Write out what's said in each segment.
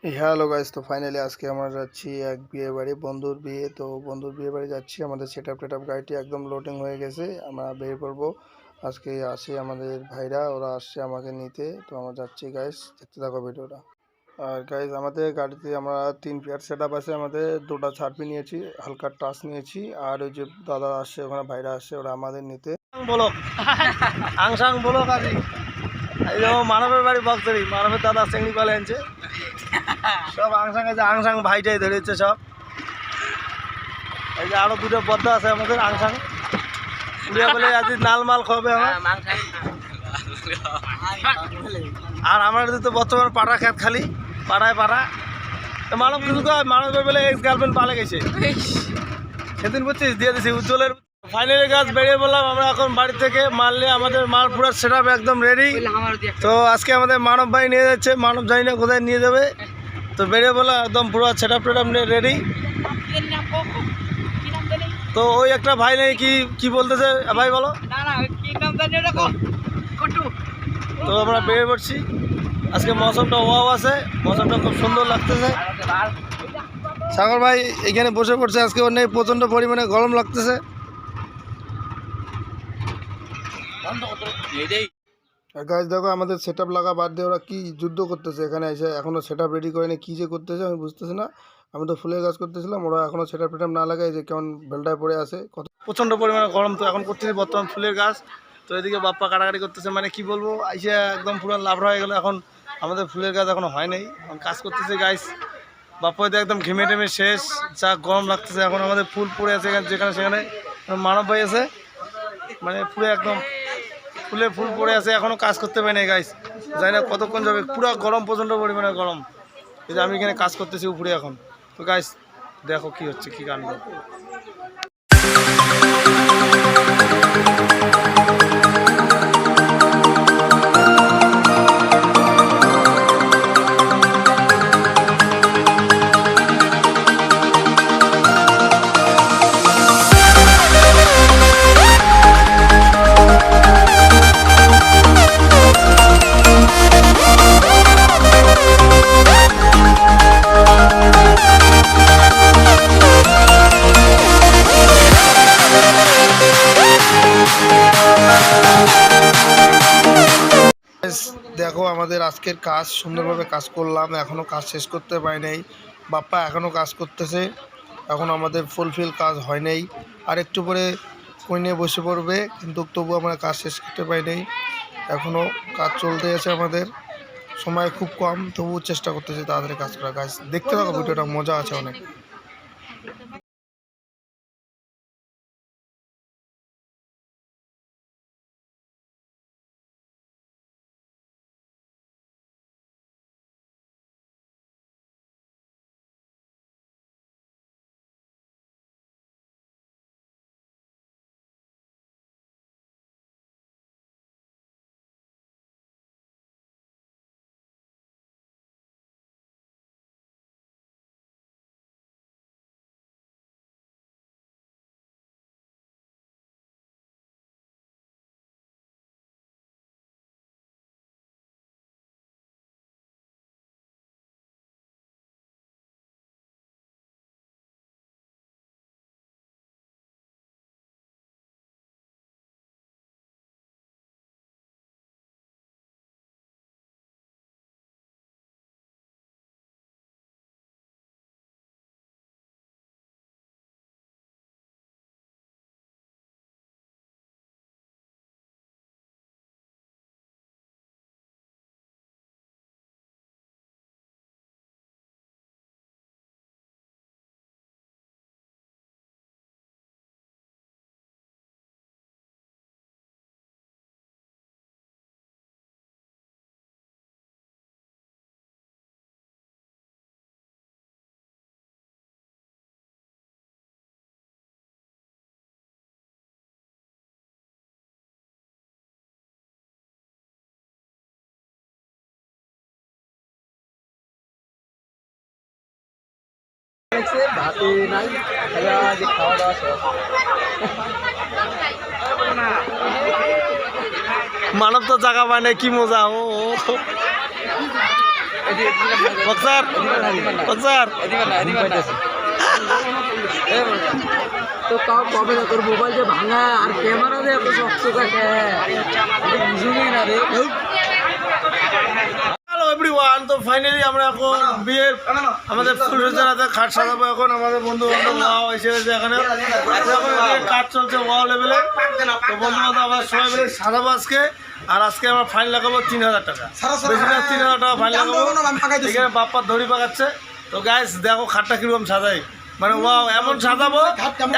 Hello guys, তো finally আজকে আমরা যাচ্ছি এক বিয়ে বাড়ি, বন্ধুর বিয়ে। তো বন্ধুর বিয়ে বাড়ি যাচ্ছি। আমাদের সেটআপ গাড়িটি একদম লোডিং হয়ে গেছে, আমরা বের পড়বো। আজকে আসে আমাদের ভাইরা, ওরা আসছে আমাকে নিতে। তো আমরা যাচ্ছি গাইস, দেখতে থাকো ভিডিওটা। আর গাইস, আমাদের গাড়িতে আমরা 3 পেয়ার সেটআপ আছে। আমাদের 2টা ছাড়পি নিয়েছি, হালকা টাচ নিয়েছি। আর ওই যে দাদা আসছে, ওখানে ভাইরা আসছে, ওরা আমাদের নিতে। বলো আংসাং বলো কাজী এই যে মানবের বাড়ি বক্তরি মানবের দাদা চেংড়ি পালে আনছে সব আংসাং আছে। আংসাং ভাইটাই ধরেছে সব। এই যে আরো দুটো বদ্ধ আছে আমাদের আংসাং উড়িয়া বলে আজ নালমাল খাবে আমার। আর আমার তো বর্তমান পাড়া খেত খালি পাড়ায় পাড়া। তো মানব কিছু মানবের বেলে এক্স গার্লফ্রেন্ড পালে গেছে সেদিন বুঝছিস দিয়ে দিছি উজ্জ্বলের। ফাইনালি গাছ বেরিয়ে বললাম আমরা এখন বাড়ি থেকে, মারলে আমাদের মাল পুরো সেটআপ একদম রেডি। তো আজকে আমাদের মানব ভাই নিয়ে যাচ্ছে, মানব জানি না কোথায় নিয়ে যাবে। তো বেরিয়ে বললাম একদম পুরো সেটআপ নিয়ে রেডি। তো ওই একটা ভাই নেই কি বলতেছে ভাই বলো। তো আমরা বেরিয়ে পড়ছি। আজকে মৌসুমটা ওয়াও আছে, মৌসুমটা খুব সুন্দর লাগতেছে। সাগর ভাই এখানে বসে পড়ছে, আজকে অনেক প্রচণ্ড পরিমাণে গরম লাগতেছে। গাছ দেখো, আমাদের সেটআপ লাগা বাদ দিয়ে ওরা কি যুদ্ধ করতেছে এখানে এসে। এখনো সেটআপ রেডি করেনি, কি যে করতেছে আমি বুঝতেছি না। আমি তো ফুলের গাছ করতেছিলাম, ওরা এখনো সেটআপ না লাগাই যে কেমন বেলটায় পড়ে আছে। কত প্রচণ্ড পরিমাণে গরম। তো এখন করতেছি বর্তমান ফুলের গাছ। তো এদিকে বাপ্পা কাটাকাটি করতেছে, মানে কি বলবো, আইসে একদম পুরো লাভরা হয়ে গেলো। এখন আমাদের ফুলের গাছ এখনো হয় নাই, এখন কাজ করতেছে গাইস। বাপ্পা হয়তো একদম ঘেমে টেমে শেষ, যা গরম লাগতেছে। এখন আমাদের ফুল পড়ে আছে যেখানে সেখানে। মানব ভাই আছে, মানে পুরো একদম ফুল পড়ে আছে, এখনও কাজ করতে পারি না গাইস। জানি না কতক্ষণ যাবে, পুরো গরম, প্রচণ্ড পরিমাণে গরম। এই যে আমি এখানে কাজ করতেছি উপরে এখন। তো গাইস দেখো কি হচ্ছে, কি কাণ্ড। দেখো আমাদের আজকের কাজ সুন্দরভাবে কাজ করলাম, এখনও কাজ শেষ করতে পারি নাই। বাপ্পা এখনও কাজ করতেছে, এখন আমাদের ফুলফিল কাজ হয় নাই। আর একটু পরে কই নিয়ে বসে পড়বে, কিন্তু তবু আমরা কাজ শেষ করতে পারি নাই। এখনও কাজ চলতে আছে, আমাদের সময় খুব কম, তবু চেষ্টা করতেছি তাড়াতাড়ি কাজ করা। কাজ দেখতে থাকো, ভিডিওটা মজা আছে অনেক। মানব তো জায়গা পায় না, কি মজা। ও বক্সার বক্সার তো তাও কবে না তোর মোবাইল যে ভাঙা আর ক্যামেরা দিয়ে এত শক্ত কাটে বুঝুনি না রে। হ্যালো এভরিওয়ান, তো ফাইনালি আমরা এখন বিয়ের আমাদের ফুলসজ্জাতে খাট সাজাবো। এখন আমাদের বন্ধু বান্ধব এসে গেছে এখানে। এখন এদিকে কাজ চলছে ওয়াও লেভেলে। তো বন্ধু বান্ধব আমরা সবাই মিলে সাজাবো আজকে। আর আজকে আমরা ফাইন লাগাবো 3,000 টাকা, বেশি না 3,000 টাকা ফাইন লাগাবো। এখানে বাপ্পার দড়ি পাকাচ্ছে। তো গাইস দেখো খাটটা কিরকম সাজাই, মানে ওয়াও এমন সাজাবো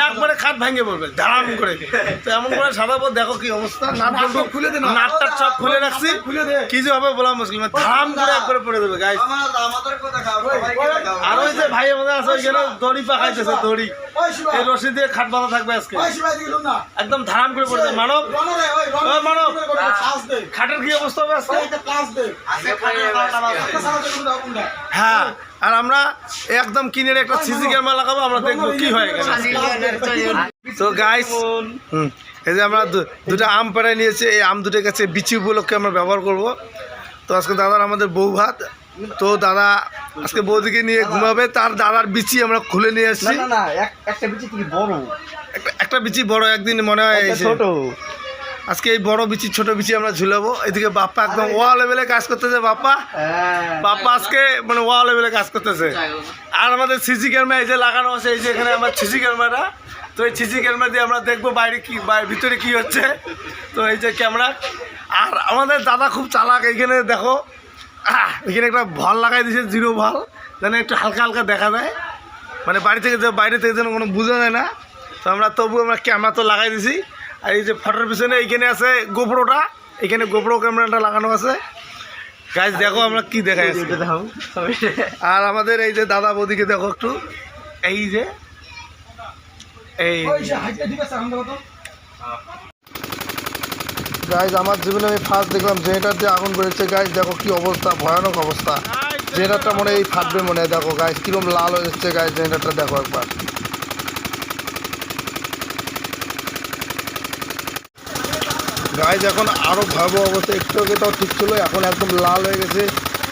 একবারে খাট ভেঙে পড়বে ধারাম করে। তো এমন করে সাজাবো, দেখো কি অবস্থা। নাটটা সব খুলে রাখছি, কি যে হবে বলা মুশকিল, মানে ধারাম করে একবারে পড়ে দেবে গাইস। আর ওই যে ভাই আমাদের আছে ওইখানে দড়ি পাকাইতেছে, দড়ি এই রশি দিয়ে খাট বাঁধা থাকবে আজকে, একদম ধারাম করে পড়ে যাবে। মানব ওই মানব, খাটের কি অবস্থা হবে আজকে? হ্যাঁ, আর আমরা একদম কিনে একটা সিসি ক্যামেরা লাগাবো, আমরা দেখবো কি হয় এখানে। তো গাইস এই যে আমরা দুটো আম পেড়ায় নিয়েছি, এই আম দুটোর কাছে বিচি উপলক্ষে আমরা ব্যবহার করব। তো আজকে দাদার আমাদের বউ ভাত, তো দাদা আজকে বৌদিকে নিয়ে ঘুমাবে, তার দাদার বিচি আমরা খুলে নিয়ে এসেছি। একটা বিচি কি বড়, একটা বিচি বড়, একদিন মনে হয় ছোট। আজকে এই বড় বিচি ছোট বিচি আমরা ঝুলাবো। এদিকে বাপ্পা একদম ওয়া লেভেলে কাজ করতেছে। বাপ্পা আজকে মানে ওয়া লেভেলে কাজ করতেছে। আর আমাদের সিসি ক্যামেরা এই যে লাগানো আছে, এই যে এখানে আমার সিসি ক্যামেরা। তো এই সিসি ক্যামেরা দিয়ে আমরা দেখবো বাইরে কি ভিতরে কি হচ্ছে। তো এই যে ক্যামেরা। আর আমাদের দাদা খুব চালাক, এইখানে দেখো এখানে একটা ভাল লাগাই দিয়েছে, 0 ভাল, যেন একটু হালকা হালকা দেখা যায়, মানে বাইরে থেকে যেন কোনো বোঝা যায় না। তো আমরা তবু আমরা ক্যামেরা তো লাগাই দিছি। আর এই যে ফটোর পিছনে এইখানে আছে গোপ্রোটা, এখানে গোপ্রো ক্যামেরাটা লাগানো আছে। গাইস দেখো আমরা কি দেখাই আছি। আর আমাদের এই যে দাদা বৌদিকে দেখো একটু, এই যে এই গাইজ আমার জীবনে আমি ফার্স্ট দেখলাম জেনারেটার দিয়ে আগুন করেছে। গাইজ দেখো কি অবস্থা, ভয়ানক অবস্থা। জেনারেটারটা মনে হয় এই ফাটবে মনে হয়। দেখো গাইজ কিরকম লাল হয়ে যাচ্ছে। গাইজ জেনারেটারটা দেখো একবার। গাইজ এখন আরও ভয়াবহ অবস্থা। একটু আগে তাও ঠিক ছিল, এখন একদম লাল হয়ে গেছে।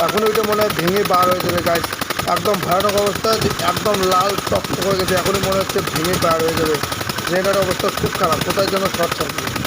এখন ওইটা মনে হয় ভেঙে বার হয়ে যাবে। গাইজ একদম ভয়ানক অবস্থা, একদম লাল টকটক হয়ে গেছে। এখনই মনে হচ্ছে ভেঙে বার হয়ে যাবে। জেনারেটার অবস্থা খুব খারাপ, কোথায় যেন শর্ট সার্কিট।